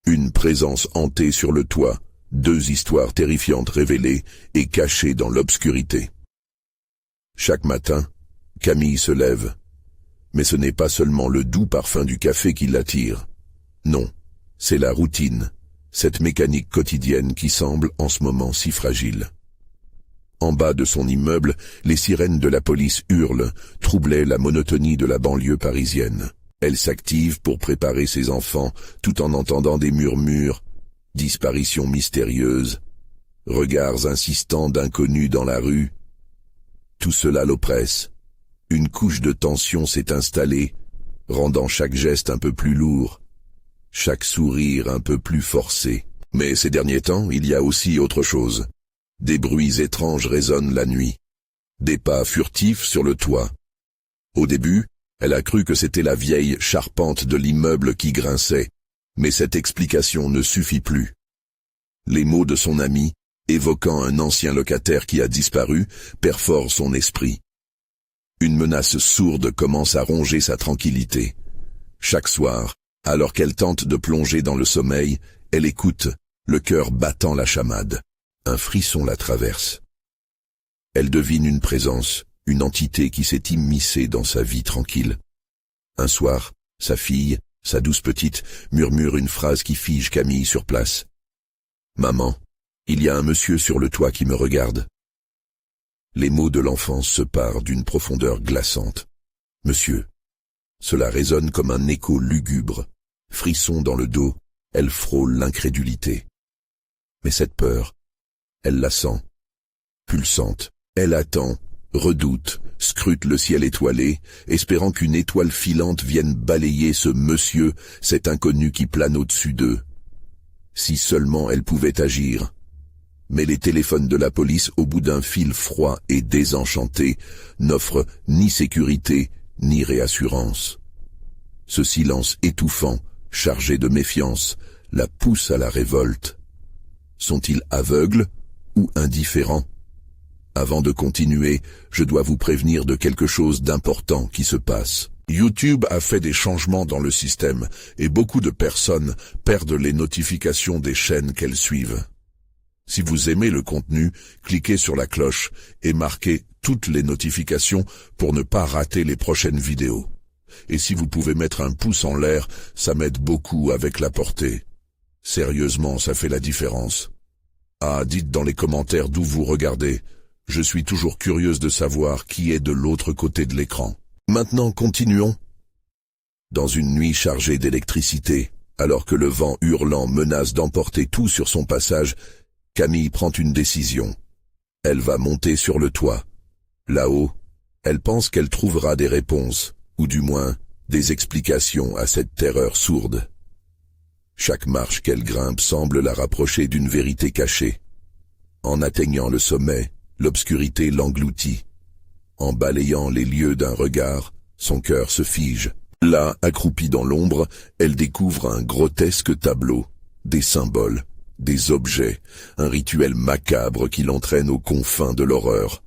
Une présence hantée sur le toit, 2 histoires terrifiantes révélées et cachées dans l'obscurité. Chaque matin, Camille se lève. Mais ce n'est pas seulement le doux parfum du café qui l'attire. Non, c'est la routine, cette mécanique quotidienne qui semble en ce moment si fragile. En bas de son immeuble, les sirènes de la police hurlent, troublaient la monotonie de la banlieue parisienne. Elle s'active pour préparer ses enfants, tout en entendant des murmures, disparitions mystérieuses, regards insistants d'inconnus dans la rue. Tout cela l'oppresse. Une couche de tension s'est installée, rendant chaque geste un peu plus lourd, chaque sourire un peu plus forcé. Mais ces derniers temps, il y a aussi autre chose. Des bruits étranges résonnent la nuit. Des pas furtifs sur le toit. Au début, elle a cru que c'était la vieille charpente de l'immeuble qui grinçait, mais cette explication ne suffit plus. Les mots de son ami, évoquant un ancien locataire qui a disparu, perforent son esprit. Une menace sourde commence à ronger sa tranquillité. Chaque soir, alors qu'elle tente de plonger dans le sommeil, elle écoute, le cœur battant la chamade. Un frisson la traverse. Elle devine une présence, une entité qui s'est immiscée dans sa vie tranquille. Un soir, sa fille, sa douce petite, murmure une phrase qui fige Camille sur place. « Maman, il y a un monsieur sur le toit qui me regarde. » Les mots de l'enfance se parent d'une profondeur glaçante. « Monsieur !» Cela résonne comme un écho lugubre. Frisson dans le dos, elle frôle l'incrédulité. Mais cette peur, elle la sent, pulsante. Elle attend, redoute, scrute le ciel étoilé, espérant qu'une étoile filante vienne balayer ce monsieur, cet inconnu qui plane au-dessus d'eux. Si seulement elle pouvait agir. Mais les téléphones de la police, au bout d'un fil froid et désenchanté, n'offrent ni sécurité, ni réassurance. Ce silence étouffant, chargé de méfiance, la pousse à la révolte. Sont-ils aveugles ou indifférents? Avant de continuer, je dois vous prévenir de quelque chose d'important qui se passe. YouTube a fait des changements dans le système et beaucoup de personnes perdent les notifications des chaînes qu'elles suivent. Si vous aimez le contenu, cliquez sur la cloche et marquez toutes les notifications pour ne pas rater les prochaines vidéos. Et si vous pouvez mettre un pouce en l'air, ça m'aide beaucoup avec la portée. Sérieusement, ça fait la différence. Ah, dites dans les commentaires d'où vous regardez. Je suis toujours curieuse de savoir qui est de l'autre côté de l'écran. Maintenant, continuons. Dans une nuit chargée d'électricité, alors que le vent hurlant menace d'emporter tout sur son passage, Camille prend une décision. Elle va monter sur le toit. Là-haut, elle pense qu'elle trouvera des réponses, ou du moins, des explications à cette terreur sourde. Chaque marche qu'elle grimpe semble la rapprocher d'une vérité cachée. En atteignant le sommet, l'obscurité l'engloutit. En balayant les lieux d'un regard, son cœur se fige. Là, accroupie dans l'ombre, elle découvre un grotesque tableau, des symboles, des objets, un rituel macabre qui l'entraîne aux confins de l'horreur.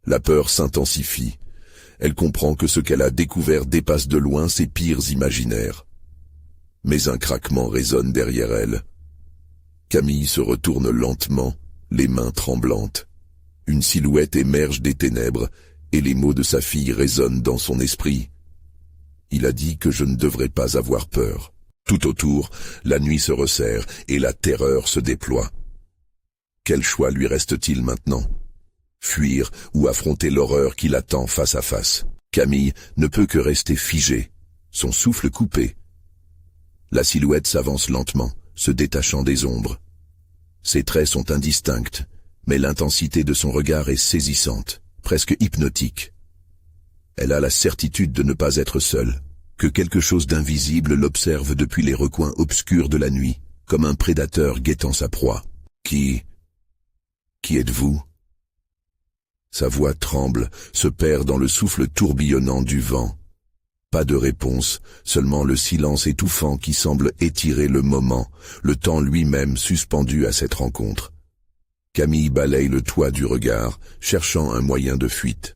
La peur s'intensifie. Elle comprend que ce qu'elle a découvert dépasse de loin ses pires imaginaires. Mais un craquement résonne derrière elle. Camille se retourne lentement, les mains tremblantes. Une silhouette émerge des ténèbres, et les mots de sa fille résonnent dans son esprit. Il a dit que je ne devrais pas avoir peur. Tout autour, la nuit se resserre, et la terreur se déploie. Quel choix lui reste-t-il maintenant? Fuir ou affronter l'horreur qui l'attend face à face? Camille ne peut que rester figée, son souffle coupé. La silhouette s'avance lentement, se détachant des ombres. Ses traits sont indistincts, mais l'intensité de son regard est saisissante, presque hypnotique. Elle a la certitude de ne pas être seule, que quelque chose d'invisible l'observe depuis les recoins obscurs de la nuit, comme un prédateur guettant sa proie. Qui êtes-vous? Sa voix tremble, se perd dans le souffle tourbillonnant du vent. Pas de réponse, seulement le silence étouffant qui semble étirer le moment, le temps lui-même suspendu à cette rencontre. Camille balaye le toit du regard, cherchant un moyen de fuite.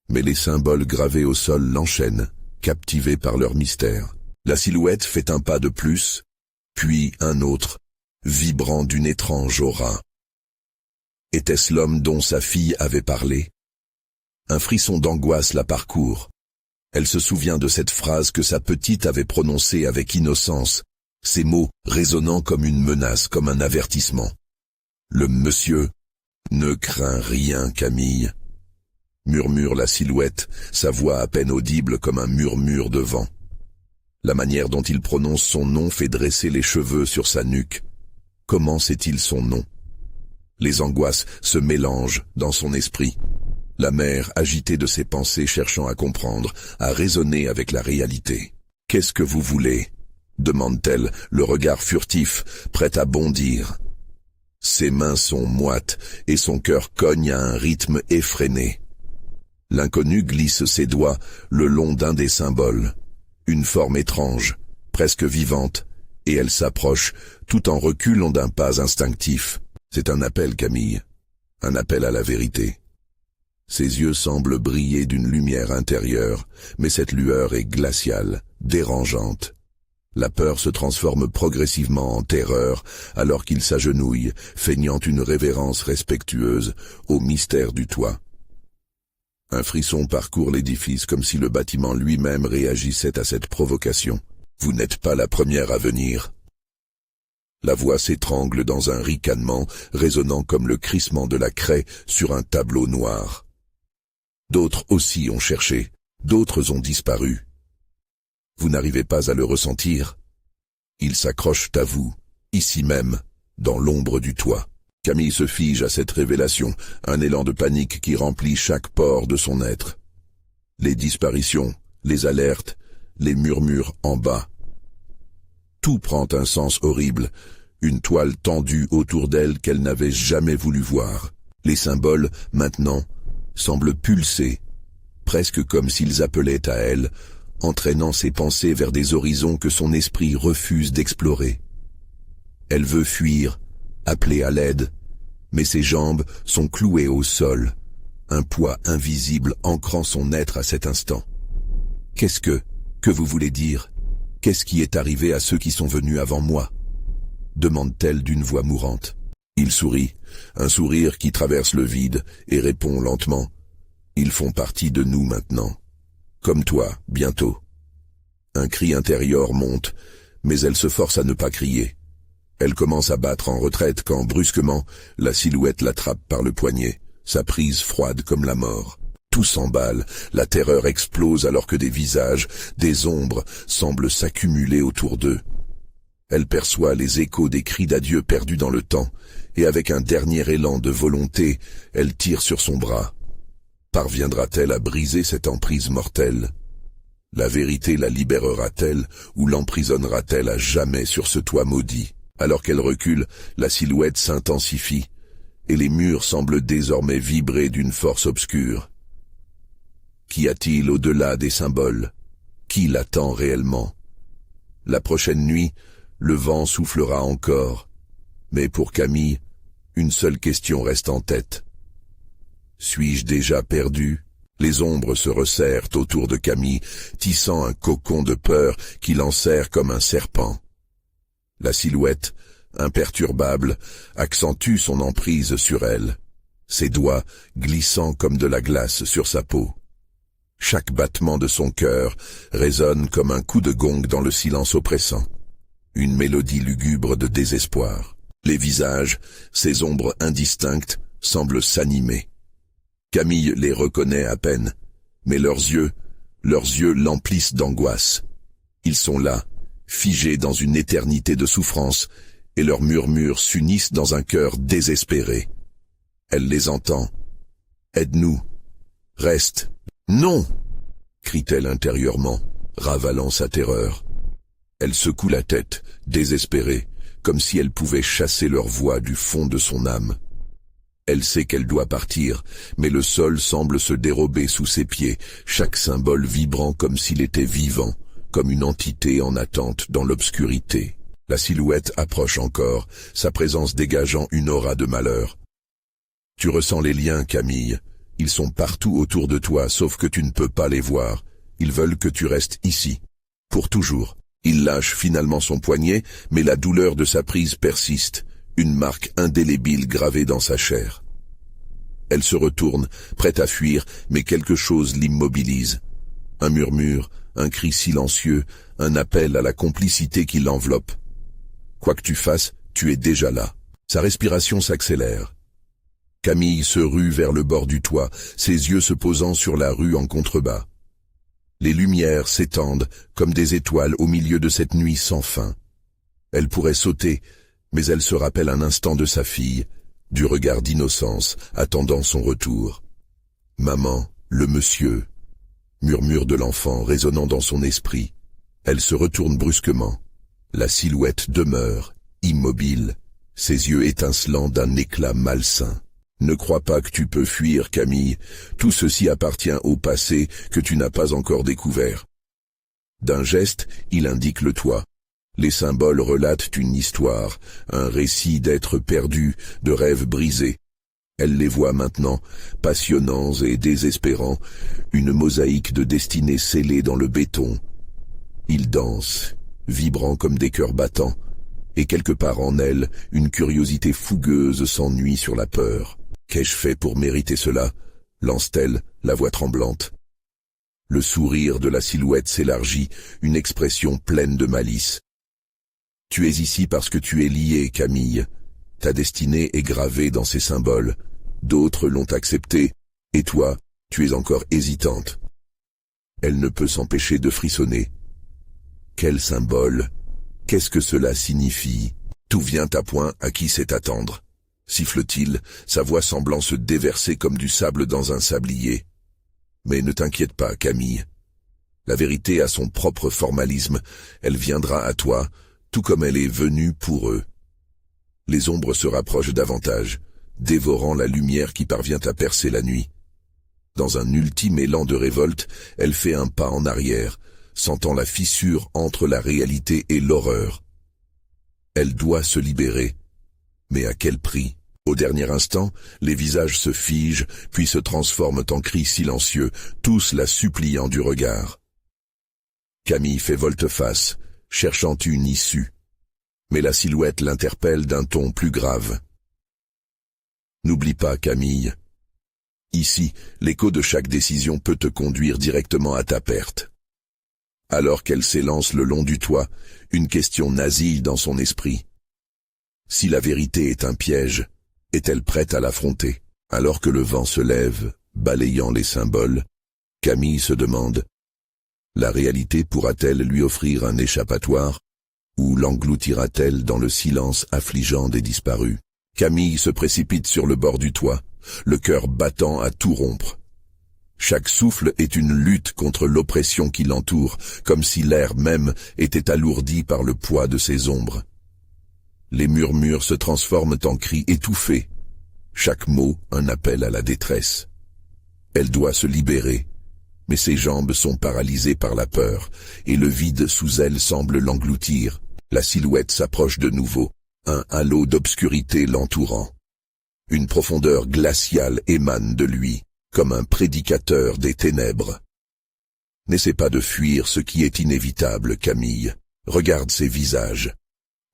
Mais les symboles gravés au sol l'enchaînent, captivés par leur mystère. La silhouette fait un pas de plus, puis un autre, vibrant d'une étrange aura. Était-ce l'homme dont sa fille avait parlé? Un frisson d'angoisse la parcourt. Elle se souvient de cette phrase que sa petite avait prononcée avec innocence, ces mots résonnant comme une menace, comme un avertissement. Le monsieur ne craint rien, Camille, murmure la silhouette, sa voix à peine audible comme un murmure de vent. La manière dont il prononce son nom fait dresser les cheveux sur sa nuque. Comment sait-il son nom? Les angoisses se mélangent dans son esprit. La mère, agitée de ses pensées, cherchant à comprendre, à raisonner avec la réalité. « Qu'est-ce que vous voulez ?» demande-t-elle, le regard furtif, prête à bondir. Ses mains sont moites et son cœur cogne à un rythme effréné. L'inconnu glisse ses doigts le long d'un des symboles. Une forme étrange, presque vivante, et elle s'approche, tout en reculant d'un pas instinctif. C'est un appel, Camille, un appel à la vérité. Ses yeux semblent briller d'une lumière intérieure, mais cette lueur est glaciale, dérangeante. La peur se transforme progressivement en terreur alors qu'il s'agenouille, feignant une révérence respectueuse au mystère du toit. Un frisson parcourt l'édifice comme si le bâtiment lui-même réagissait à cette provocation. Vous n'êtes pas la première à venir. La voix s'étrangle dans un ricanement résonnant comme le crissement de la craie sur un tableau noir. D'autres aussi ont cherché, d'autres ont disparu. Vous n'arrivez pas à le ressentir. Ils s'accrochent à vous, ici même, dans l'ombre du toit. Camille se fige à cette révélation, un élan de panique qui remplit chaque pore de son être. Les disparitions, les alertes, les murmures en bas. Tout prend un sens horrible, une toile tendue autour d'elle qu'elle n'avait jamais voulu voir. Les symboles, maintenant, semblent pulser, presque comme s'ils appelaient à elle, entraînant ses pensées vers des horizons que son esprit refuse d'explorer. Elle veut fuir, appeler à l'aide, mais ses jambes sont clouées au sol, un poids invisible ancrant son être à cet instant. Qu'est-ce que vous voulez dire? Qu'est-ce qui est arrivé à ceux qui sont venus avant moi? Demande-t-elle d'une voix mourante. Il sourit, un sourire qui traverse le vide, et répond lentement. Ils font partie de nous maintenant. Comme toi, bientôt. Un cri intérieur monte, mais elle se force à ne pas crier. Elle commence à battre en retraite quand, brusquement, la silhouette l'attrape par le poignet, sa prise froide comme la mort. Tout s'emballe, la terreur explose alors que des visages, des ombres, semblent s'accumuler autour d'eux. Elle perçoit les échos des cris d'adieu perdus dans le temps, et avec un dernier élan de volonté, elle tire sur son bras. Parviendra-t-elle à briser cette emprise mortelle? La vérité la libérera-t-elle ou l'emprisonnera-t-elle à jamais sur ce toit maudit? Alors qu'elle recule, la silhouette s'intensifie, et les murs semblent désormais vibrer d'une force obscure. Qu'y a-t-il au-delà des symboles? Qui l'attend réellement? La prochaine nuit, le vent soufflera encore, mais pour Camille, une seule question reste en tête. Suis-je déjà perdu? Les ombres se resserrent autour de Camille, tissant un cocon de peur qui l'enserre comme un serpent. La silhouette, imperturbable, accentue son emprise sur elle, ses doigts glissant comme de la glace sur sa peau. Chaque battement de son cœur résonne comme un coup de gong dans le silence oppressant. Une mélodie lugubre de désespoir. Les visages, ces ombres indistinctes, semblent s'animer. Camille les reconnaît à peine, mais leurs yeux l'emplissent d'angoisse. Ils sont là, figés dans une éternité de souffrance, et leurs murmures s'unissent dans un cœur désespéré. Elle les entend. « Aide-nous. Reste. »« Non !» crie-t-elle intérieurement, ravalant sa terreur. Elle secoue la tête, désespérée, comme si elle pouvait chasser leur voix du fond de son âme. Elle sait qu'elle doit partir, mais le sol semble se dérober sous ses pieds, chaque symbole vibrant comme s'il était vivant, comme une entité en attente dans l'obscurité. La silhouette approche encore, sa présence dégageant une aura de malheur. Tu ressens les liens, Camille. Ils sont partout autour de toi, sauf que tu ne peux pas les voir. Ils veulent que tu restes ici, pour toujours. Il lâche finalement son poignet, mais la douleur de sa prise persiste, une marque indélébile gravée dans sa chair. Elle se retourne, prête à fuir, mais quelque chose l'immobilise. Un murmure, un cri silencieux, un appel à la complicité qui l'enveloppe. Quoi que tu fasses, tu es déjà là. Sa respiration s'accélère. Camille se rue vers le bord du toit, ses yeux se posant sur la rue en contrebas. Les lumières s'étendent comme des étoiles au milieu de cette nuit sans fin. Elle pourrait sauter, mais elle se rappelle un instant de sa fille, du regard d'innocence, attendant son retour. « Maman, le monsieur », murmure de l'enfant résonnant dans son esprit. Elle se retourne brusquement. La silhouette demeure, immobile, ses yeux étincelants d'un éclat malsain. Ne crois pas que tu peux fuir, Camille. Tout ceci appartient au passé que tu n'as pas encore découvert. D'un geste, il indique le toit. Les symboles relatent une histoire, un récit d'êtres perdus, de rêves brisés. Elle les voit maintenant, passionnants et désespérants, une mosaïque de destinées scellées dans le béton. Ils dansent, vibrant comme des cœurs battants, et quelque part en elle, une curiosité fougueuse s'ennuie sur la peur. Qu'ai-je fait pour mériter cela ? Lance-t-elle, la voix tremblante. Le sourire de la silhouette s'élargit, une expression pleine de malice. Tu es ici parce que tu es liée, Camille. Ta destinée est gravée dans ces symboles. D'autres l'ont acceptée, et toi, tu es encore hésitante. Elle ne peut s'empêcher de frissonner. Quel symbole ? Qu'est-ce que cela signifie ? Tout vient à point, à qui sait attendre ? Siffle-t-il, sa voix semblant se déverser comme du sable dans un sablier. Mais ne t'inquiète pas, Camille. La vérité a son propre formalisme, elle viendra à toi, tout comme elle est venue pour eux. Les ombres se rapprochent davantage, dévorant la lumière qui parvient à percer la nuit. Dans un ultime élan de révolte, elle fait un pas en arrière, sentant la fissure entre la réalité et l'horreur. Elle doit se libérer. Mais à quel prix ? Au dernier instant, les visages se figent, puis se transforment en cris silencieux, tous la suppliant du regard. Camille fait volte-face, cherchant une issue. Mais la silhouette l'interpelle d'un ton plus grave. N'oublie pas, Camille. Ici, l'écho de chaque décision peut te conduire directement à ta perte. Alors qu'elle s'élance le long du toit, une question nasille dans son esprit. Si la vérité est un piège, est-elle prête à l'affronter? Alors que le vent se lève, balayant les symboles, Camille se demande, la réalité pourra-t-elle lui offrir un échappatoire, ou l'engloutira-t-elle dans le silence affligeant des disparus? Camille se précipite sur le bord du toit, le cœur battant à tout rompre. Chaque souffle est une lutte contre l'oppression qui l'entoure, comme si l'air même était alourdi par le poids de ses ombres. Les murmures se transforment en cris étouffés, chaque mot un appel à la détresse. Elle doit se libérer, mais ses jambes sont paralysées par la peur, et le vide sous elle semble l'engloutir. La silhouette s'approche de nouveau, un halo d'obscurité l'entourant. Une profondeur glaciale émane de lui, comme un prédicateur des ténèbres. N'essaie pas de fuir ce qui est inévitable, Camille. Regarde ces visages.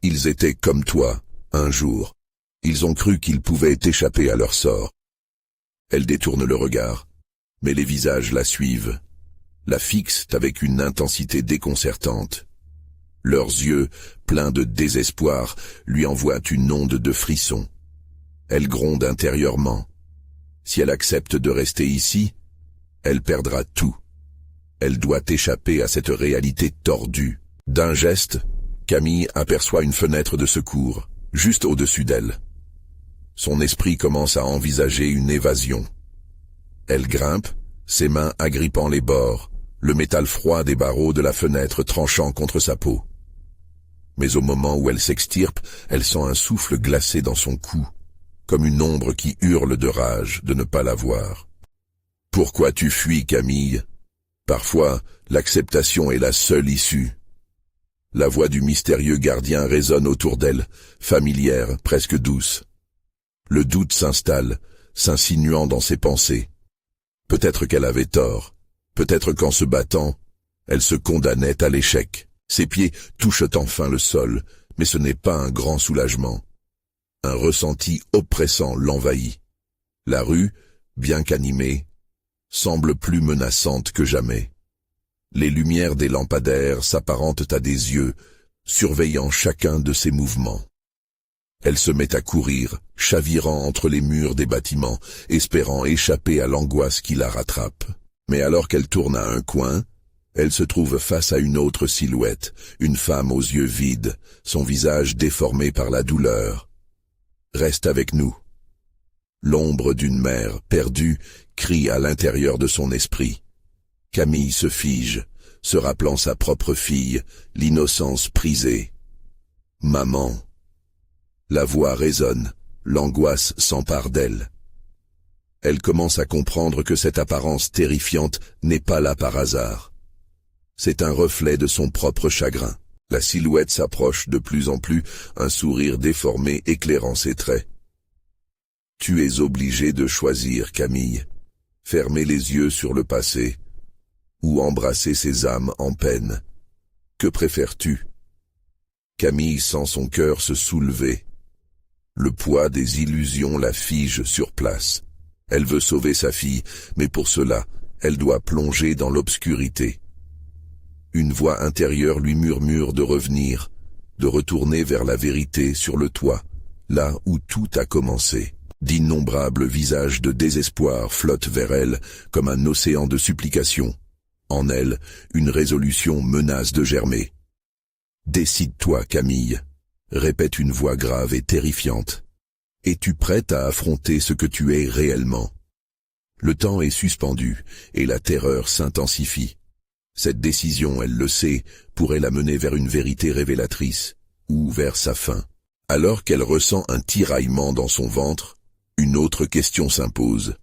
Ils étaient comme toi, un jour. Ils ont cru qu'ils pouvaient échapper à leur sort. Elle détourne le regard, mais les visages la suivent, la fixent avec une intensité déconcertante. Leurs yeux, pleins de désespoir, lui envoient une onde de frissons. Elle gronde intérieurement. Si elle accepte de rester ici, elle perdra tout. Elle doit échapper à cette réalité tordue. D'un geste, Camille aperçoit une fenêtre de secours, juste au-dessus d'elle. Son esprit commence à envisager une évasion. Elle grimpe, ses mains agrippant les bords, le métal froid des barreaux de la fenêtre tranchant contre sa peau. Mais au moment où elle s'extirpe, elle sent un souffle glacé dans son cou, comme une ombre qui hurle de rage de ne pas la voir. « Pourquoi tu fuis, Camille ? Parfois, l'acceptation est la seule issue. » La voix du mystérieux gardien résonne autour d'elle, familière, presque douce. Le doute s'installe, s'insinuant dans ses pensées. Peut-être qu'elle avait tort, peut-être qu'en se battant, elle se condamnait à l'échec. Ses pieds touchent enfin le sol, mais ce n'est pas un grand soulagement. Un ressenti oppressant l'envahit. La rue, bien qu'animée, semble plus menaçante que jamais. Les lumières des lampadaires s'apparentent à des yeux, surveillant chacun de ses mouvements. Elle se met à courir, chavirant entre les murs des bâtiments, espérant échapper à l'angoisse qui la rattrape. Mais alors qu'elle tourne à un coin, elle se trouve face à une autre silhouette, une femme aux yeux vides, son visage déformé par la douleur. « Reste avec nous !» L'ombre d'une mère perdue crie à l'intérieur de son esprit. Camille se fige, se rappelant sa propre fille, l'innocence prisée. « Maman !» La voix résonne, l'angoisse s'empare d'elle. Elle commence à comprendre que cette apparence terrifiante n'est pas là par hasard. C'est un reflet de son propre chagrin. La silhouette s'approche de plus en plus, un sourire déformé éclairant ses traits. « Tu es obligée de choisir, Camille. Fermer les yeux sur le passé ou embrasser ces âmes en peine. Que préfères-tu » Camille sent son cœur se soulever. Le poids des illusions la fige sur place. Elle veut sauver sa fille, mais pour cela, elle doit plonger dans l'obscurité. Une voix intérieure lui murmure de revenir, de retourner vers la vérité sur le toit, là où tout a commencé. D'innombrables visages de désespoir flottent vers elle comme un océan de supplication. En elle, une résolution menace de germer. « Décide-toi, Camille », répète une voix grave et terrifiante. « Es-tu prête à affronter ce que tu es réellement ?» Le temps est suspendu et la terreur s'intensifie. Cette décision, elle le sait, pourrait la mener vers une vérité révélatrice, ou vers sa fin. Alors qu'elle ressent un tiraillement dans son ventre, une autre question s'impose.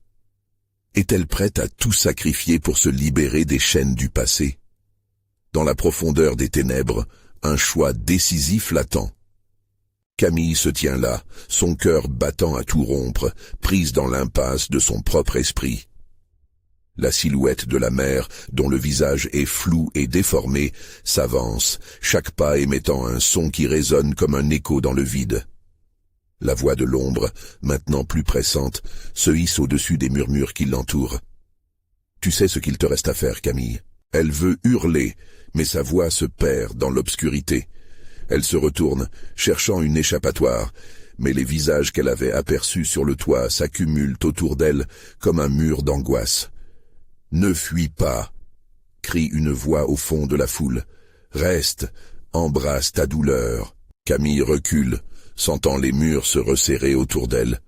Est-elle prête à tout sacrifier pour se libérer des chaînes du passé? Dans la profondeur des ténèbres, un choix décisif l'attend. Camille se tient là, son cœur battant à tout rompre, prise dans l'impasse de son propre esprit. La silhouette de la mère, dont le visage est flou et déformé, s'avance, chaque pas émettant un son qui résonne comme un écho dans le vide. La voix de l'ombre, maintenant plus pressante, se hisse au-dessus des murmures qui l'entourent. « Tu sais ce qu'il te reste à faire, Camille. » Elle veut hurler, mais sa voix se perd dans l'obscurité. Elle se retourne, cherchant une échappatoire, mais les visages qu'elle avait aperçus sur le toit s'accumulent autour d'elle comme un mur d'angoisse. « Ne fuis pas !» crie une voix au fond de la foule. « Reste, embrasse ta douleur. » Camille recule, sentant les murs se resserrer autour d'elle.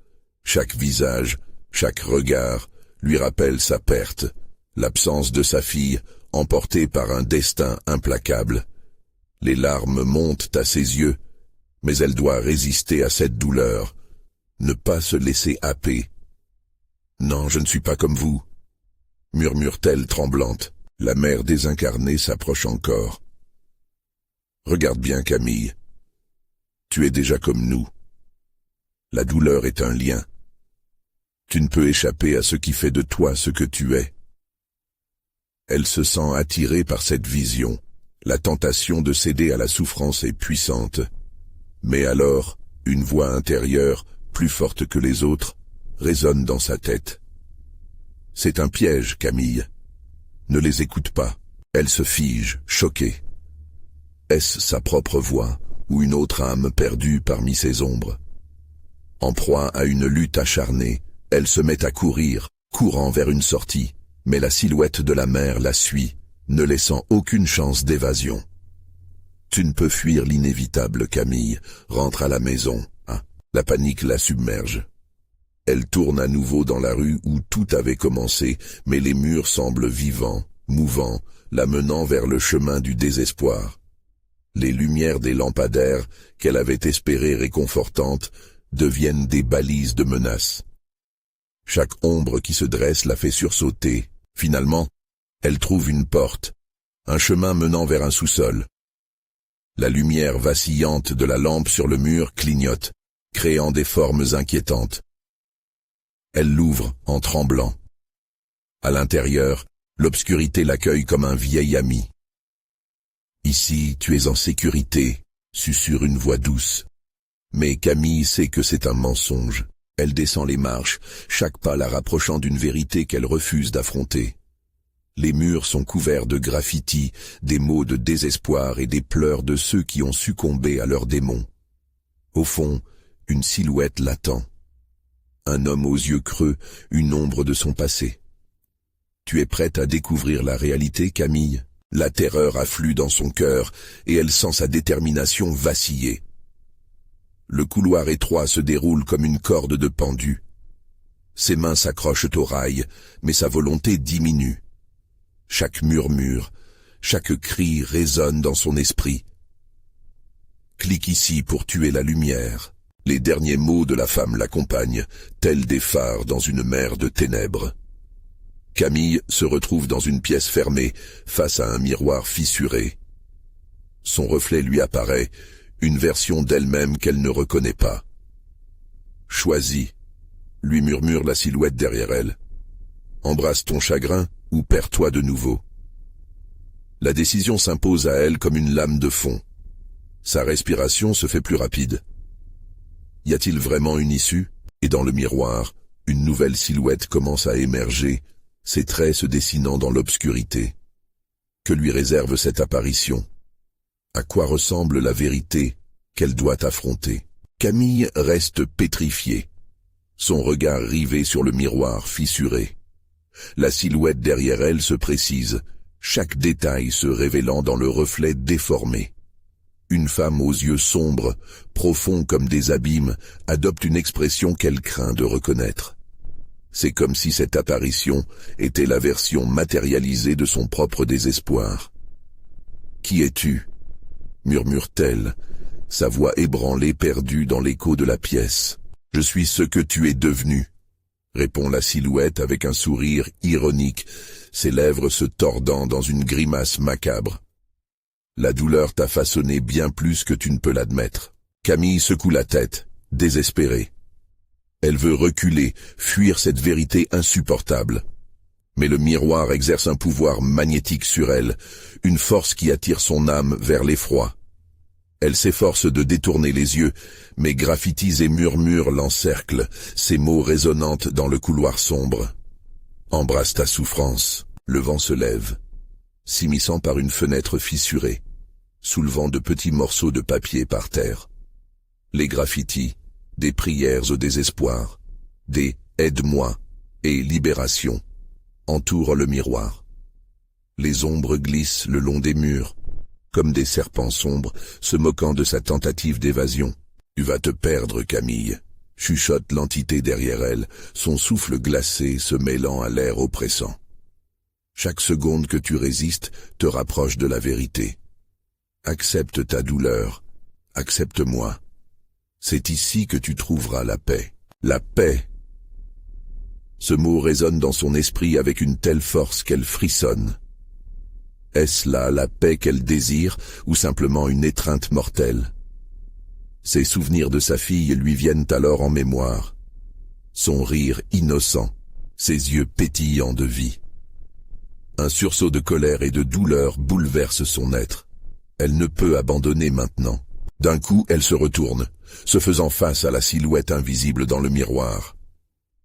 Chaque visage, chaque regard lui rappelle sa perte, l'absence de sa fille, emportée par un destin implacable. Les larmes montent à ses yeux, mais elle doit résister à cette douleur, ne pas se laisser happer. « Non, je ne suis pas comme vous », murmure-t-elle tremblante. La mère désincarnée s'approche encore. « Regarde bien, Camille. Tu es déjà comme nous. La douleur est un lien. Tu ne peux échapper à ce qui fait de toi ce que tu es. » Elle se sent attirée par cette vision. La tentation de céder à la souffrance est puissante. Mais alors, une voix intérieure, plus forte que les autres, résonne dans sa tête. « C'est un piège, Camille. Ne les écoute pas. » Elle se fige, choquée. Est-ce sa propre voix ou une autre âme perdue parmi ses ombres? En proie à une lutte acharnée, elle se met à courir, courant vers une sortie, mais la silhouette de la mère la suit, ne laissant aucune chance d'évasion. « Tu ne peux fuir l'inévitable, Camille. Rentre à la maison. » La panique la submerge. Elle tourne à nouveau dans la rue où tout avait commencé, mais les murs semblent vivants, mouvants, la menant vers le chemin du désespoir. Les lumières des lampadaires, qu'elle avait espérées réconfortantes, deviennent des balises de menaces. Chaque ombre qui se dresse la fait sursauter. Finalement, elle trouve une porte, un chemin menant vers un sous-sol. La lumière vacillante de la lampe sur le mur clignote, créant des formes inquiétantes. Elle l'ouvre en tremblant. À l'intérieur, l'obscurité l'accueille comme un vieil ami. Ici, tu es en sécurité, susurre une voix douce. Mais Camille sait que c'est un mensonge. Elle descend les marches, chaque pas la rapprochant d'une vérité qu'elle refuse d'affronter. Les murs sont couverts de graffitis, des mots de désespoir et des pleurs de ceux qui ont succombé à leurs démons. Au fond, une silhouette l'attend. Un homme aux yeux creux, une ombre de son passé. Tu es prête à découvrir la réalité, Camille? La terreur afflue dans son cœur, et elle sent sa détermination vaciller. Le couloir étroit se déroule comme une corde de pendu. Ses mains s'accrochent aux rails, mais sa volonté diminue. Chaque murmure, chaque cri résonne dans son esprit. Clique ici pour tuer la lumière. Les derniers mots de la femme l'accompagnent, tels des phares dans une mer de ténèbres. Camille se retrouve dans une pièce fermée, face à un miroir fissuré. Son reflet lui apparaît, une version d'elle-même qu'elle ne reconnaît pas. « Choisis », lui murmure la silhouette derrière elle. « Embrasse ton chagrin ou perds-toi de nouveau. » La décision s'impose à elle comme une lame de fond. Sa respiration se fait plus rapide. Y a-t-il vraiment une issue? Et dans le miroir, une nouvelle silhouette commence à émerger, ses traits se dessinant dans l'obscurité. Que lui réserve cette apparition? À quoi ressemble la vérité qu'elle doit affronter? Camille reste pétrifiée, son regard rivé sur le miroir fissuré. La silhouette derrière elle se précise, chaque détail se révélant dans le reflet déformé. Une femme aux yeux sombres, profonds comme des abîmes, adopte une expression qu'elle craint de reconnaître. C'est comme si cette apparition était la version matérialisée de son propre désespoir. « Qui es-tu » murmure-t-elle, sa voix ébranlée perdue dans l'écho de la pièce. « Je suis ce que tu es devenu » répond la silhouette avec un sourire ironique, ses lèvres se tordant dans une grimace macabre. La douleur t'a façonné bien plus que tu ne peux l'admettre. Camille secoue la tête, désespérée. Elle veut reculer, fuir cette vérité insupportable. Mais le miroir exerce un pouvoir magnétique sur elle, une force qui attire son âme vers l'effroi. Elle s'efforce de détourner les yeux, mais graffitis et murmures l'encerclent, ses mots résonnantes dans le couloir sombre. Embrasse ta souffrance. Le vent se lève, s'immisçant par une fenêtre fissurée, soulevant de petits morceaux de papier par terre. Les graffitis, des prières au désespoir, des « aide-moi » et « libération » entourent le miroir. Les ombres glissent le long des murs, comme des serpents sombres se moquant de sa tentative d'évasion. « Tu vas te perdre, Camille », chuchote l'entité derrière elle, son souffle glacé se mêlant à l'air oppressant. Chaque seconde que tu résistes te rapproche de la vérité. Accepte ta douleur, accepte-moi. C'est ici que tu trouveras la paix. La paix. Ce mot résonne dans son esprit avec une telle force qu'elle frissonne. Est-ce là la paix qu'elle désire ou simplement une étreinte mortelle? Ses souvenirs de sa fille lui viennent alors en mémoire. Son rire innocent, ses yeux pétillants de vie. Un sursaut de colère et de douleur bouleverse son être. Elle ne peut abandonner maintenant. D'un coup, elle se retourne, se faisant face à la silhouette invisible dans le miroir.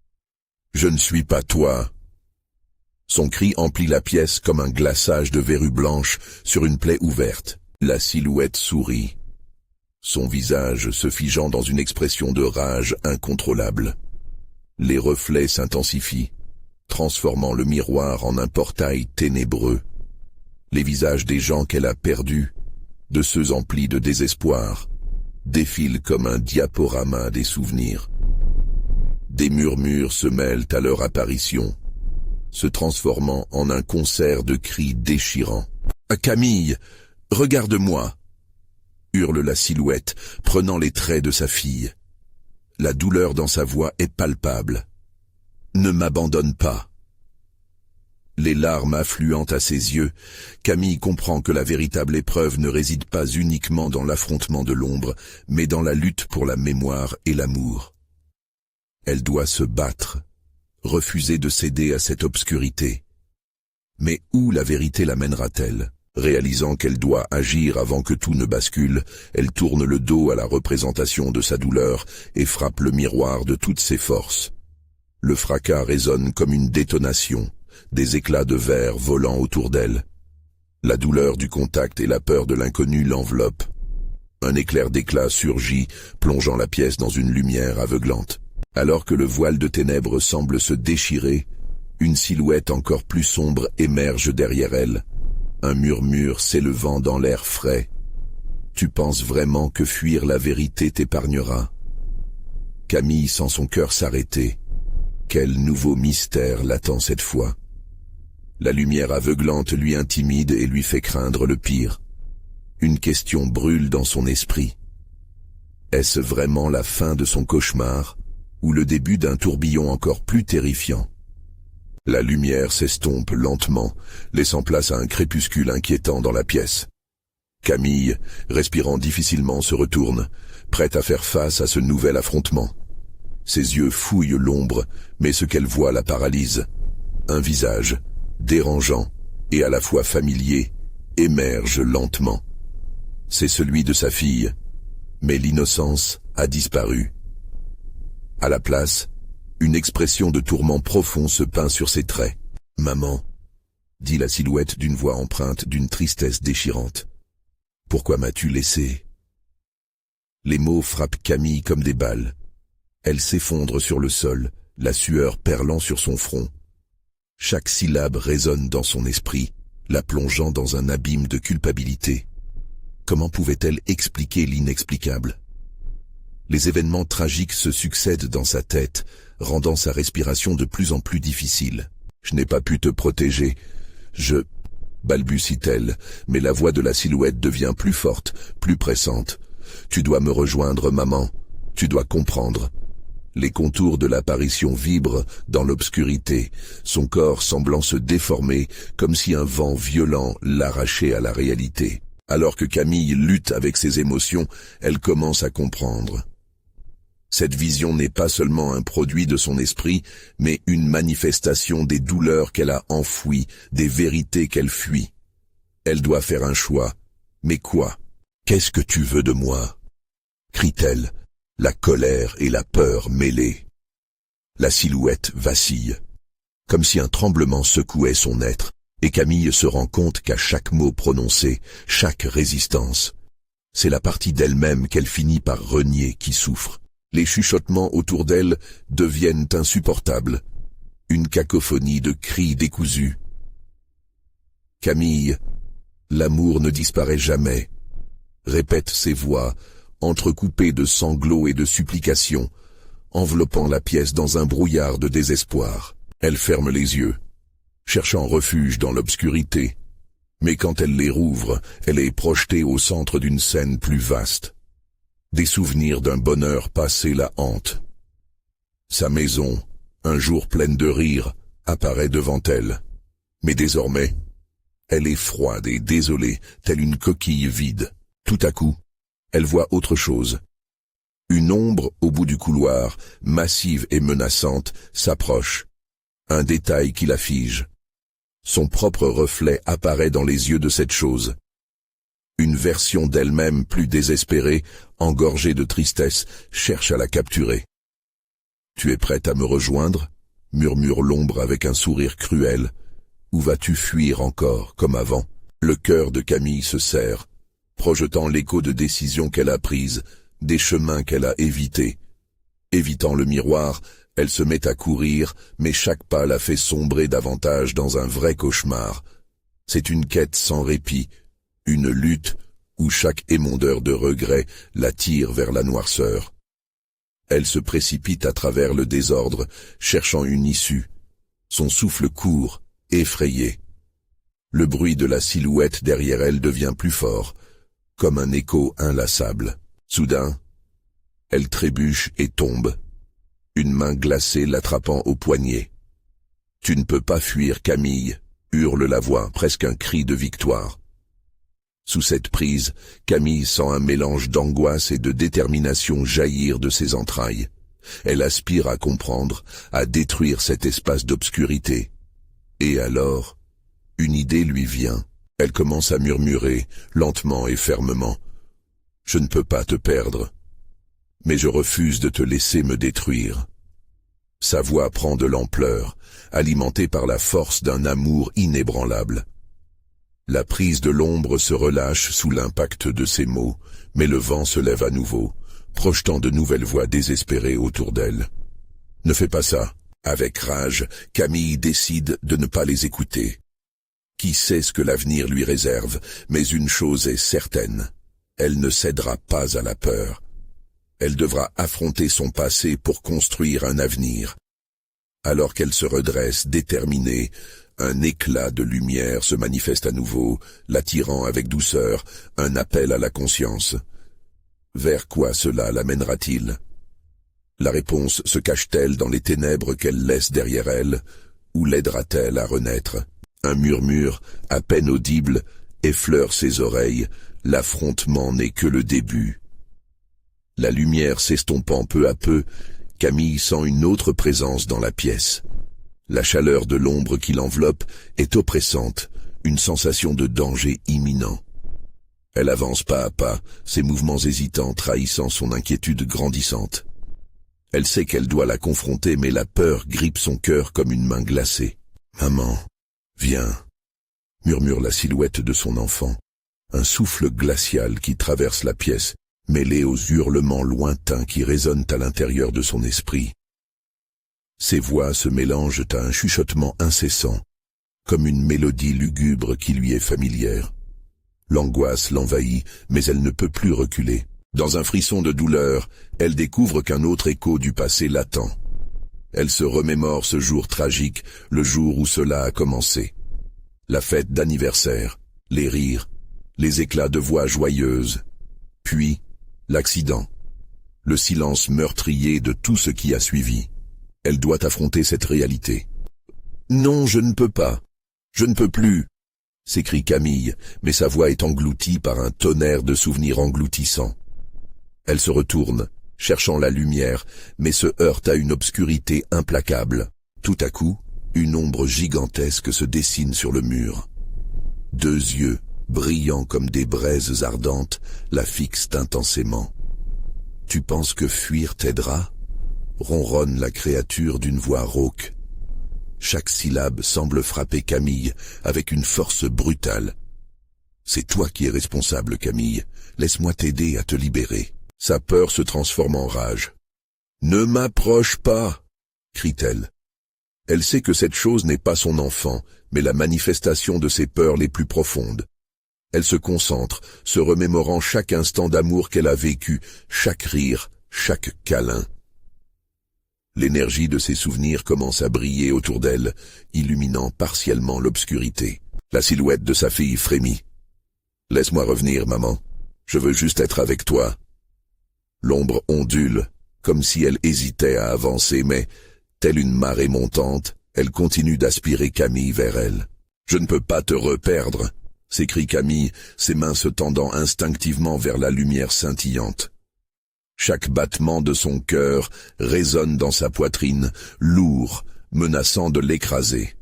« Je ne suis pas toi !» Son cri emplit la pièce comme un glaçage de verrues blanches sur une plaie ouverte. La silhouette sourit, son visage se figeant dans une expression de rage incontrôlable. Les reflets s'intensifient, transformant le miroir en un portail ténébreux. Les visages des gens qu'elle a perdus, de ceux emplis de désespoir, défilent comme un diaporama des souvenirs. Des murmures se mêlent à leur apparition, se transformant en un concert de cris déchirants. « Camille, regarde-moi » hurle la silhouette, prenant les traits de sa fille. La douleur dans sa voix est palpable. « Ne m'abandonne pas » Les larmes affluant à ses yeux, Camille comprend que la véritable épreuve ne réside pas uniquement dans l'affrontement de l'ombre, mais dans la lutte pour la mémoire et l'amour. Elle doit se battre, refuser de céder à cette obscurité. Mais où la vérité l'amènera-t-elle? Réalisant qu'elle doit agir avant que tout ne bascule, elle tourne le dos à la représentation de sa douleur et frappe le miroir de toutes ses forces. Le fracas résonne comme une détonation, des éclats de verre volant autour d'elle. La douleur du contact et la peur de l'inconnu l'enveloppent. Un éclair d'éclat surgit, plongeant la pièce dans une lumière aveuglante. Alors que le voile de ténèbres semble se déchirer, une silhouette encore plus sombre émerge derrière elle, un murmure s'élevant dans l'air frais. « Tu penses vraiment que fuir la vérité t'épargnera ?» Camille sent son cœur s'arrêter. Quel nouveau mystère l'attend cette fois? La lumière aveuglante lui intimide et lui fait craindre le pire. Une question brûle dans son esprit. Est-ce vraiment la fin de son cauchemar, ou le début d'un tourbillon encore plus terrifiant? La lumière s'estompe lentement, laissant place à un crépuscule inquiétant dans la pièce. Camille, respirant difficilement, se retourne, prête à faire face à ce nouvel affrontement. Ses yeux fouillent l'ombre, mais ce qu'elle voit la paralyse. Un visage, dérangeant et à la fois familier, émerge lentement. C'est celui de sa fille, mais l'innocence a disparu. À la place, une expression de tourment profond se peint sur ses traits. « Maman », dit la silhouette d'une voix empreinte d'une tristesse déchirante. « Pourquoi m'as-tu laissé ?» Les mots frappent Camille comme des balles. Elle s'effondre sur le sol, la sueur perlant sur son front. Chaque syllabe résonne dans son esprit, la plongeant dans un abîme de culpabilité. Comment pouvait-elle expliquer l'inexplicable? Les événements tragiques se succèdent dans sa tête, rendant sa respiration de plus en plus difficile. « Je n'ai pas pu te protéger. Balbutie-t-elle, mais la voix de la silhouette devient plus forte, plus pressante. « Tu dois me rejoindre, maman. Tu dois comprendre. » Les contours de l'apparition vibrent dans l'obscurité, son corps semblant se déformer comme si un vent violent l'arrachait à la réalité. Alors que Camille lutte avec ses émotions, elle commence à comprendre. Cette vision n'est pas seulement un produit de son esprit, mais une manifestation des douleurs qu'elle a enfouies, des vérités qu'elle fuit. Elle doit faire un choix. Mais quoi? « Qu'est-ce que tu veux de moi ?» crie-t-elle, la colère et la peur mêlées. La silhouette vacille, comme si un tremblement secouait son être, et Camille se rend compte qu'à chaque mot prononcé, chaque résistance, c'est la partie d'elle-même qu'elle finit par renier qui souffre. Les chuchotements autour d'elle deviennent insupportables, une cacophonie de cris décousus. « Camille, l'amour ne disparaît jamais », répètent ces voix, entrecoupées de sanglots et de supplications, enveloppant la pièce dans un brouillard de désespoir. Elle ferme les yeux, cherchant refuge dans l'obscurité, mais quand elle les rouvre, elle est projetée au centre d'une scène plus vaste. Des souvenirs d'un bonheur passé la hantent. Sa maison, un jour pleine de rire, apparaît devant elle. Mais désormais, elle est froide et désolée, telle une coquille vide. Tout à coup, elle voit autre chose. Une ombre au bout du couloir, massive et menaçante, s'approche. Un détail qui la fige. Son propre reflet apparaît dans les yeux de cette chose. Une version d'elle-même plus désespérée, engorgée de tristesse, cherche à la capturer. « Tu es prête à me rejoindre ?» murmure l'ombre avec un sourire cruel. « Ou vas-tu fuir encore, comme avant ?» Le cœur de Camille se serre, projetant l'écho de décisions qu'elle a prises, des chemins qu'elle a évités. Évitant le miroir, elle se met à courir, mais chaque pas la fait sombrer davantage dans un vrai cauchemar. C'est une quête sans répit, une lutte où chaque émondeur de regret la tire vers la noirceur. Elle se précipite à travers le désordre, cherchant une issue. Son souffle court, effrayé. Le bruit de la silhouette derrière elle devient plus fort, comme un écho inlassable. Soudain, elle trébuche et tombe, une main glacée l'attrapant au poignet. « Tu ne peux pas fuir, Camille !» hurle la voix, presque un cri de victoire. Sous cette prise, Camille sent un mélange d'angoisse et de détermination jaillir de ses entrailles. Elle aspire à comprendre, à détruire cet espace d'obscurité. Et alors, une idée lui vient. Elle commence à murmurer, lentement et fermement. « Je ne peux pas te perdre, mais je refuse de te laisser me détruire. » Sa voix prend de l'ampleur, alimentée par la force d'un amour inébranlable. La prise de l'ombre se relâche sous l'impact de ses mots, mais le vent se lève à nouveau, projetant de nouvelles voix désespérées autour d'elle. « Ne fais pas ça !» Avec rage, Camille décide de ne pas les écouter. Qui sait ce que l'avenir lui réserve, mais une chose est certaine, elle ne cédera pas à la peur. Elle devra affronter son passé pour construire un avenir. Alors qu'elle se redresse déterminée, un éclat de lumière se manifeste à nouveau, l'attirant avec douceur, un appel à la conscience. Vers quoi cela l'amènera-t-il ? La réponse se cache-t-elle dans les ténèbres qu'elle laisse derrière elle, ou l'aidera-t-elle à renaître ? Un murmure, à peine audible, effleure ses oreilles, l'affrontement n'est que le début. La lumière s'estompant peu à peu, Camille sent une autre présence dans la pièce. La chaleur de l'ombre qui l'enveloppe est oppressante, une sensation de danger imminent. Elle avance pas à pas, ses mouvements hésitants trahissant son inquiétude grandissante. Elle sait qu'elle doit la confronter, mais la peur grippe son cœur comme une main glacée. « Maman, viens !» murmure la silhouette de son enfant, un souffle glacial qui traverse la pièce, mêlé aux hurlements lointains qui résonnent à l'intérieur de son esprit. Ces voix se mélangent à un chuchotement incessant, comme une mélodie lugubre qui lui est familière. L'angoisse l'envahit, mais elle ne peut plus reculer. Dans un frisson de douleur, elle découvre qu'un autre écho du passé l'attend. Elle se remémore ce jour tragique, le jour où cela a commencé. La fête d'anniversaire, les rires, les éclats de voix joyeuses. Puis, l'accident, le silence meurtrier de tout ce qui a suivi. Elle doit affronter cette réalité. « Non, je ne peux pas. Je ne peux plus !» s'écrie Camille, mais sa voix est engloutie par un tonnerre de souvenirs engloutissants. Elle se retourne, cherchant la lumière, mais se heurte à une obscurité implacable. Tout à coup, une ombre gigantesque se dessine sur le mur. Deux yeux, brillants comme des braises ardentes, la fixent intensément. « Tu penses que fuir t'aidera ?» ronronne la créature d'une voix rauque. Chaque syllabe semble frapper Camille avec une force brutale. « C'est toi qui es responsable, Camille. Laisse-moi t'aider à te libérer. » Sa peur se transforme en rage. « Ne m'approche pas !» crie-t-elle. Elle sait que cette chose n'est pas son enfant, mais la manifestation de ses peurs les plus profondes. Elle se concentre, se remémorant chaque instant d'amour qu'elle a vécu, chaque rire, chaque câlin. L'énergie de ses souvenirs commence à briller autour d'elle, illuminant partiellement l'obscurité. La silhouette de sa fille frémit. « Laisse-moi revenir, maman. Je veux juste être avec toi. » L'ombre ondule, comme si elle hésitait à avancer, mais, telle une marée montante, elle continue d'aspirer Camille vers elle. « Je ne peux pas te reperdre !» s'écrie Camille, ses mains se tendant instinctivement vers la lumière scintillante. Chaque battement de son cœur résonne dans sa poitrine, lourd, menaçant de l'écraser.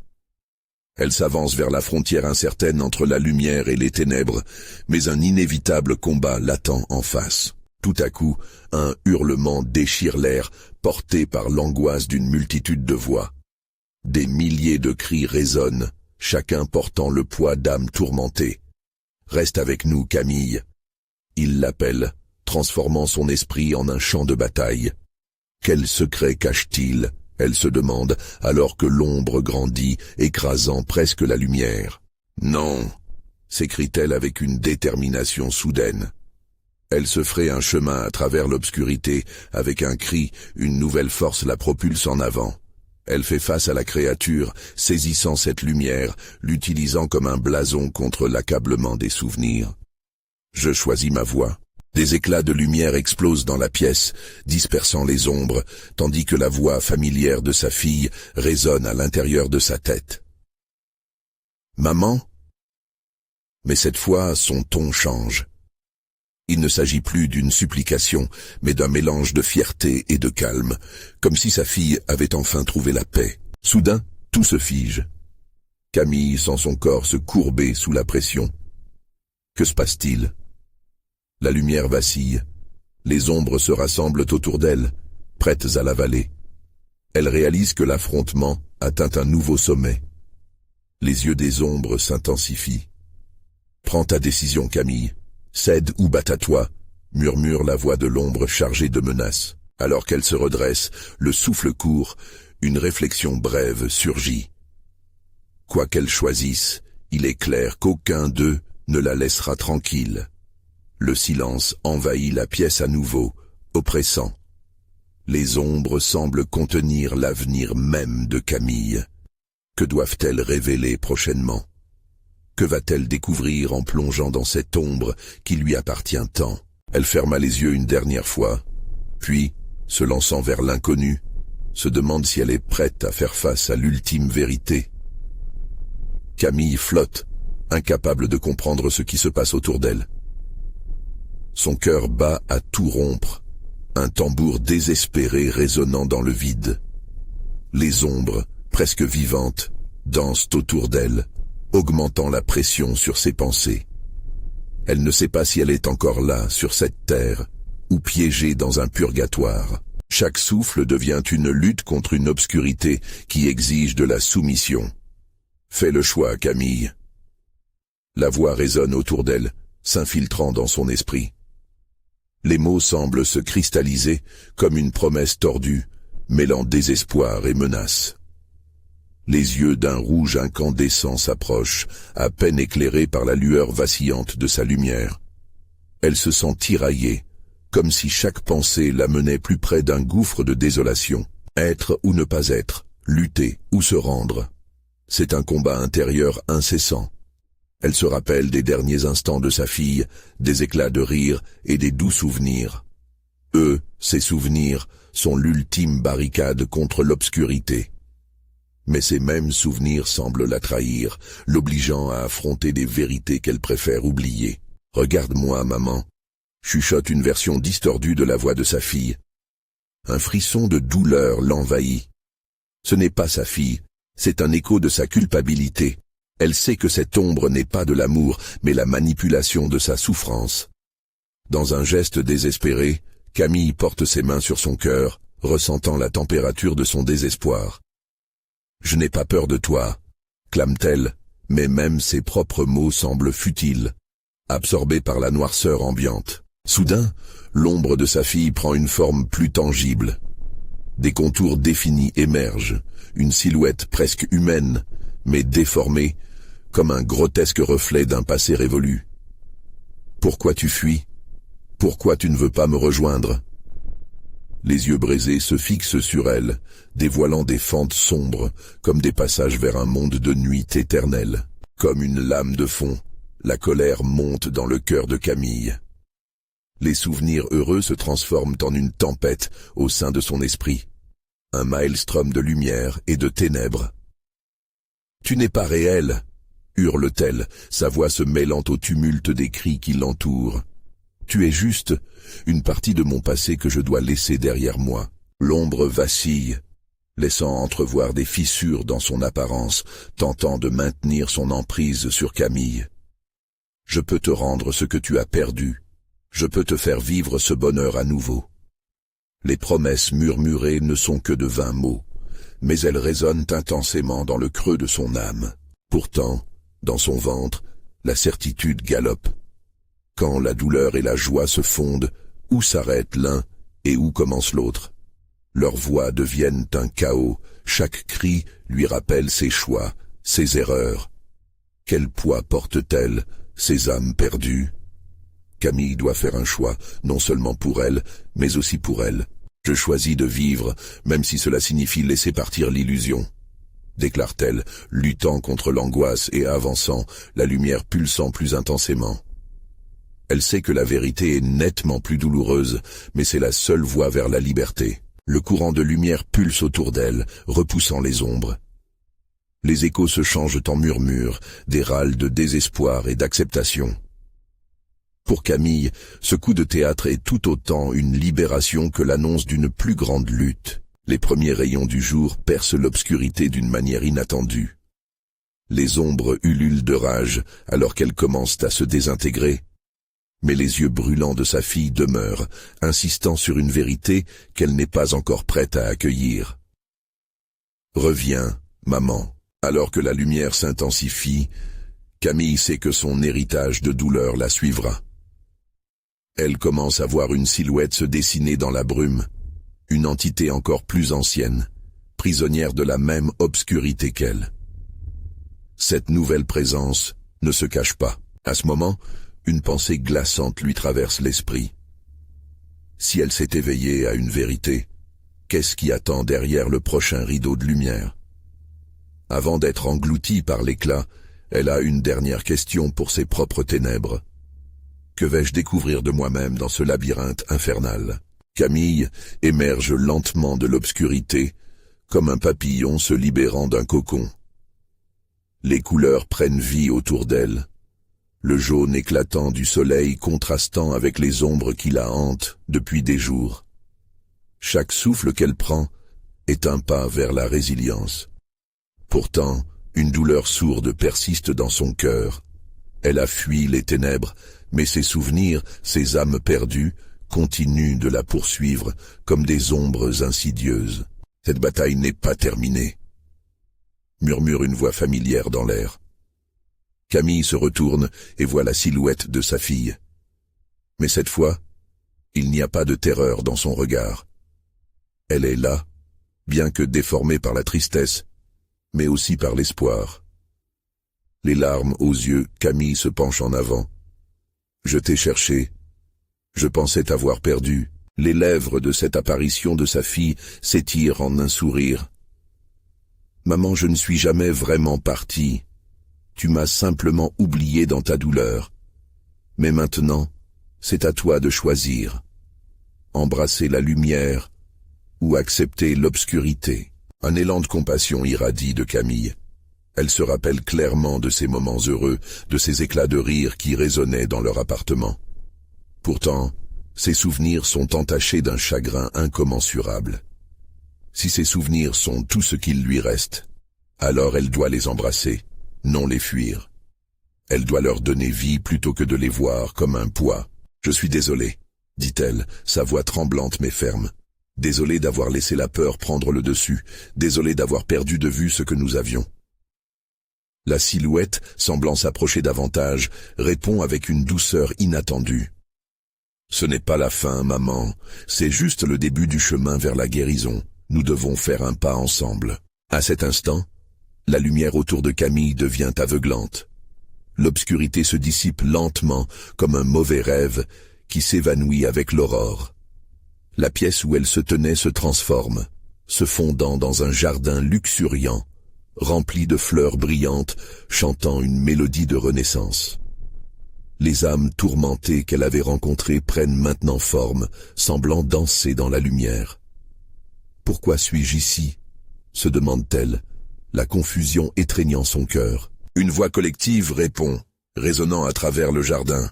Elle s'avance vers la frontière incertaine entre la lumière et les ténèbres, mais un inévitable combat l'attend en face. Tout à coup, un hurlement déchire l'air, porté par l'angoisse d'une multitude de voix. Des milliers de cris résonnent, chacun portant le poids d'âmes tourmentées. « Reste avec nous, Camille !» Il l'appelle, transformant son esprit en un champ de bataille. Quel secret cache-t-il ? Elle se demande, alors que l'ombre grandit, écrasant presque la lumière. « Non !» s'écrie-t-elle avec une détermination soudaine. Elle se fraye un chemin à travers l'obscurité, avec un cri, une nouvelle force la propulse en avant. Elle fait face à la créature, saisissant cette lumière, l'utilisant comme un blason contre l'accablement des souvenirs. Je choisis ma voie. Des éclats de lumière explosent dans la pièce, dispersant les ombres, tandis que la voix familière de sa fille résonne à l'intérieur de sa tête. « Maman ?» Mais cette fois, son ton change. Il ne s'agit plus d'une supplication, mais d'un mélange de fierté et de calme, comme si sa fille avait enfin trouvé la paix. Soudain, tout se fige. Camille sent son corps se courber sous la pression. Que se passe-t-il? La lumière vacille. Les ombres se rassemblent autour d'elle, prêtes à l'avaler. Elle réalise que l'affrontement atteint un nouveau sommet. Les yeux des ombres s'intensifient. Prends ta décision, Camille. Cède ou bats-toi, murmure la voix de l'ombre chargée de menaces. Alors qu'elle se redresse, le souffle court, une réflexion brève surgit. Quoi qu'elle choisisse, il est clair qu'aucun d'eux ne la laissera tranquille. Le silence envahit la pièce à nouveau, oppressant. Les ombres semblent contenir l'avenir même de Camille. Que doivent-elles révéler prochainement? Que va-t-elle découvrir en plongeant dans cette ombre qui lui appartient tant? Elle ferma les yeux une dernière fois, puis, se lançant vers l'inconnu, se demande si elle est prête à faire face à l'ultime vérité. Camille flotte, incapable de comprendre ce qui se passe autour d'elle. Son cœur bat à tout rompre, un tambour désespéré résonnant dans le vide. Les ombres, presque vivantes, dansent autour d'elle, augmentant la pression sur ses pensées. Elle ne sait pas si elle est encore là, sur cette terre, ou piégée dans un purgatoire. Chaque souffle devient une lutte contre une obscurité qui exige de la soumission. Fais le choix, Camille. La voix résonne autour d'elle, s'infiltrant dans son esprit. Les mots semblent se cristalliser comme une promesse tordue, mêlant désespoir et menace. Les yeux d'un rouge incandescent s'approchent, à peine éclairés par la lueur vacillante de sa lumière. Elle se sent tiraillée, comme si chaque pensée la menait plus près d'un gouffre de désolation. Être ou ne pas être, lutter ou se rendre. C'est un combat intérieur incessant. Elle se rappelle des derniers instants de sa fille, des éclats de rire et des doux souvenirs. Eux, ces souvenirs, sont l'ultime barricade contre l'obscurité. Mais ces mêmes souvenirs semblent la trahir, l'obligeant à affronter des vérités qu'elle préfère oublier. « Regarde-moi, maman », chuchote une version distordue de la voix de sa fille. Un frisson de douleur l'envahit. Ce n'est pas sa fille, c'est un écho de sa culpabilité. Elle sait que cette ombre n'est pas de l'amour, mais la manipulation de sa souffrance. Dans un geste désespéré, Camille porte ses mains sur son cœur, ressentant la température de son désespoir. « Je n'ai pas peur de toi », clame-t-elle, mais même ses propres mots semblent futiles, absorbés par la noirceur ambiante. Soudain, l'ombre de sa fille prend une forme plus tangible. Des contours définis émergent, une silhouette presque humaine, mais déformée, comme un grotesque reflet d'un passé révolu. « Pourquoi tu fuis? Pourquoi tu ne veux pas me rejoindre ?» Les yeux brisés se fixent sur elle, dévoilant des fentes sombres, comme des passages vers un monde de nuit éternelle. Comme une lame de fond, la colère monte dans le cœur de Camille. Les souvenirs heureux se transforment en une tempête au sein de son esprit. Un maelstrom de lumière et de ténèbres. « Tu n'es pas réel !» hurle-t-elle, sa voix se mêlant au tumulte des cris qui l'entourent. « Tu es juste une partie de mon passé que je dois laisser derrière moi. » L'ombre vacille, laissant entrevoir des fissures dans son apparence, tentant de maintenir son emprise sur Camille. « Je peux te rendre ce que tu as perdu. Je peux te faire vivre ce bonheur à nouveau. » Les promesses murmurées ne sont que de vains mots, mais elles résonnent intensément dans le creux de son âme. Pourtant, dans son ventre, la certitude galope. Quand la douleur et la joie se fondent, où s'arrête l'un et où commence l'autre? Leurs voix deviennent un chaos, chaque cri lui rappelle ses choix, ses erreurs. Quel poids portent-elles, ces âmes perdues? Camille doit faire un choix, non seulement pour elle, mais aussi pour elle. « Je choisis de vivre, même si cela signifie laisser partir l'illusion », déclare-t-elle, luttant contre l'angoisse et avançant, la lumière pulsant plus intensément. Elle sait que la vérité est nettement plus douloureuse, mais c'est la seule voie vers la liberté. Le courant de lumière pulse autour d'elle, repoussant les ombres. Les échos se changent en murmures, des râles de désespoir et d'acceptation. Pour Camille, ce coup de théâtre est tout autant une libération que l'annonce d'une plus grande lutte. Les premiers rayons du jour percent l'obscurité d'une manière inattendue. Les ombres ululent de rage alors qu'elles commencent à se désintégrer. Mais les yeux brûlants de sa fille demeurent, insistant sur une vérité qu'elle n'est pas encore prête à accueillir. « Reviens, maman. » Alors que la lumière s'intensifie, Camille sait que son héritage de douleur la suivra. Elle commence à voir une silhouette se dessiner dans la brume, une entité encore plus ancienne, prisonnière de la même obscurité qu'elle. Cette nouvelle présence ne se cache pas. À ce moment, une pensée glaçante lui traverse l'esprit. Si elle s'est éveillée à une vérité, qu'est-ce qui attend derrière le prochain rideau de lumière? Avant d'être engloutie par l'éclat, elle a une dernière question pour ses propres ténèbres. Que vais-je découvrir de moi-même dans ce labyrinthe infernal? Camille émerge lentement de l'obscurité, comme un papillon se libérant d'un cocon. Les couleurs prennent vie autour d'elle, le jaune éclatant du soleil contrastant avec les ombres qui la hantent depuis des jours. Chaque souffle qu'elle prend est un pas vers la résilience. Pourtant, une douleur sourde persiste dans son cœur. Elle a fui les ténèbres, mais ses souvenirs, ses âmes perdues, continuent de la poursuivre comme des ombres insidieuses. Cette bataille n'est pas terminée, murmure une voix familière dans l'air. Camille se retourne et voit la silhouette de sa fille. Mais cette fois, il n'y a pas de terreur dans son regard. Elle est là, bien que déformée par la tristesse, mais aussi par l'espoir. Les larmes aux yeux, Camille se penche en avant. « Je t'ai cherché. Je pensais t'avoir perdu. » Les lèvres de cette apparition de sa fille s'étirent en un sourire. « Maman, je ne suis jamais vraiment partie. Tu m'as simplement oublié dans ta douleur. Mais maintenant, c'est à toi de choisir. Embrasser la lumière ou accepter l'obscurité. » Un élan de compassion irradie de Camille. Elle se rappelle clairement de ces moments heureux, de ces éclats de rire qui résonnaient dans leur appartement. Pourtant, ces souvenirs sont entachés d'un chagrin incommensurable. Si ces souvenirs sont tout ce qu'il lui reste, alors elle doit les embrasser, non les fuir. Elle doit leur donner vie plutôt que de les voir comme un poids. « Je suis désolée, » dit-elle, sa voix tremblante mais ferme. « Désolée d'avoir laissé la peur prendre le dessus, désolée d'avoir perdu de vue ce que nous avions. » La silhouette, semblant s'approcher davantage, répond avec une douceur inattendue. « Ce n'est pas la fin, maman, c'est juste le début du chemin vers la guérison. Nous devons faire un pas ensemble. » À cet instant, la lumière autour de Camille devient aveuglante. L'obscurité se dissipe lentement comme un mauvais rêve qui s'évanouit avec l'aurore. La pièce où elle se tenait se transforme, se fondant dans un jardin luxuriant, rempli de fleurs brillantes, chantant une mélodie de renaissance. Les âmes tourmentées qu'elle avait rencontrées prennent maintenant forme, semblant danser dans la lumière. « Pourquoi suis-je ici ?» se demande-t-elle, la confusion étreignant son cœur. Une voix collective répond, résonnant à travers le jardin.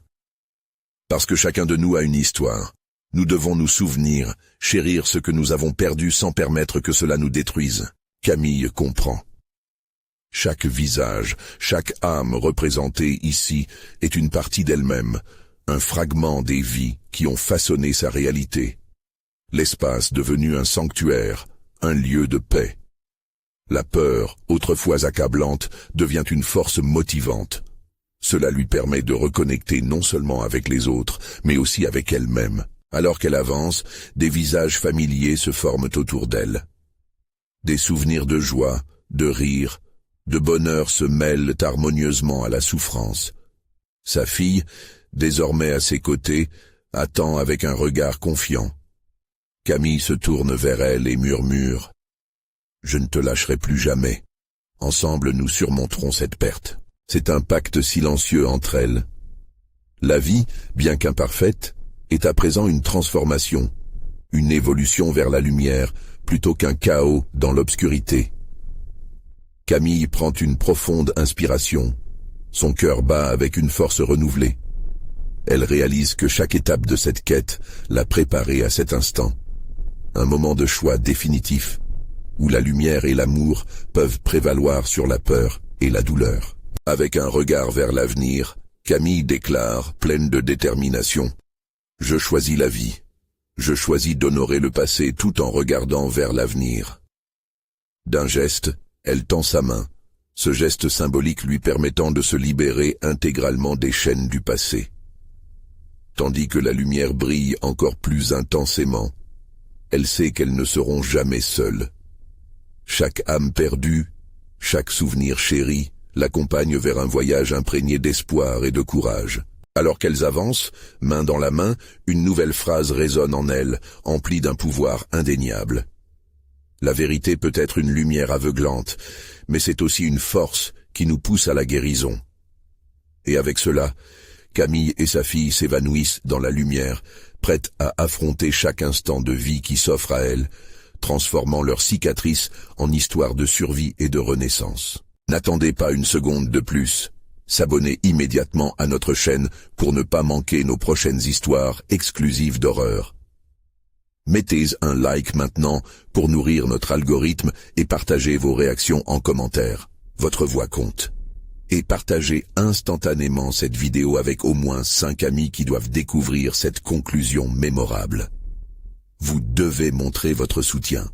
« Parce que chacun de nous a une histoire. Nous devons nous souvenir, chérir ce que nous avons perdu sans permettre que cela nous détruise. » Camille comprend. Chaque visage, chaque âme représentée ici est une partie d'elle-même, un fragment des vies qui ont façonné sa réalité. L'espace devenu un sanctuaire, un lieu de paix. La peur, autrefois accablante, devient une force motivante. Cela lui permet de reconnecter non seulement avec les autres, mais aussi avec elle-même. Alors qu'elle avance, des visages familiers se forment autour d'elle. Des souvenirs de joie, de rire, de bonheur se mêlent harmonieusement à la souffrance. Sa fille, désormais à ses côtés, attend avec un regard confiant. Camille se tourne vers elle et murmure « Je ne te lâcherai plus jamais. Ensemble nous surmonterons cette perte. » C'est un pacte silencieux entre elles. La vie, bien qu'imparfaite, est à présent une transformation, une évolution vers la lumière, plutôt qu'un chaos dans l'obscurité. Camille prend une profonde inspiration. Son cœur bat avec une force renouvelée. Elle réalise que chaque étape de cette quête l'a préparée à cet instant. Un moment de choix définitif, où la lumière et l'amour peuvent prévaloir sur la peur, et la douleur. Avec un regard vers l'avenir, Camille déclare, pleine de détermination, « Je choisis la vie. Je choisis d'honorer le passé tout en regardant vers l'avenir. » D'un geste, elle tend sa main, ce geste symbolique lui permettant de se libérer intégralement des chaînes du passé. Tandis que la lumière brille encore plus intensément, elle sait qu'elles ne seront jamais seules. Chaque âme perdue, chaque souvenir chéri, l'accompagne vers un voyage imprégné d'espoir et de courage. Alors qu'elles avancent, main dans la main, une nouvelle phrase résonne en elles, emplie d'un pouvoir indéniable. La vérité peut être une lumière aveuglante, mais c'est aussi une force qui nous pousse à la guérison. Et avec cela, Camille et sa fille s'évanouissent dans la lumière, prêtes à affronter chaque instant de vie qui s'offre à elles, transformant leurs cicatrices en histoire de survie et de renaissance. N'attendez pas une seconde de plus. S'abonnez immédiatement à notre chaîne pour ne pas manquer nos prochaines histoires exclusives d'horreur. Mettez un like maintenant pour nourrir notre algorithme et partagez vos réactions en commentaire. Votre voix compte. Et partagez instantanément cette vidéo avec au moins 5 amis qui doivent découvrir cette conclusion mémorable. Vous devez montrer votre soutien.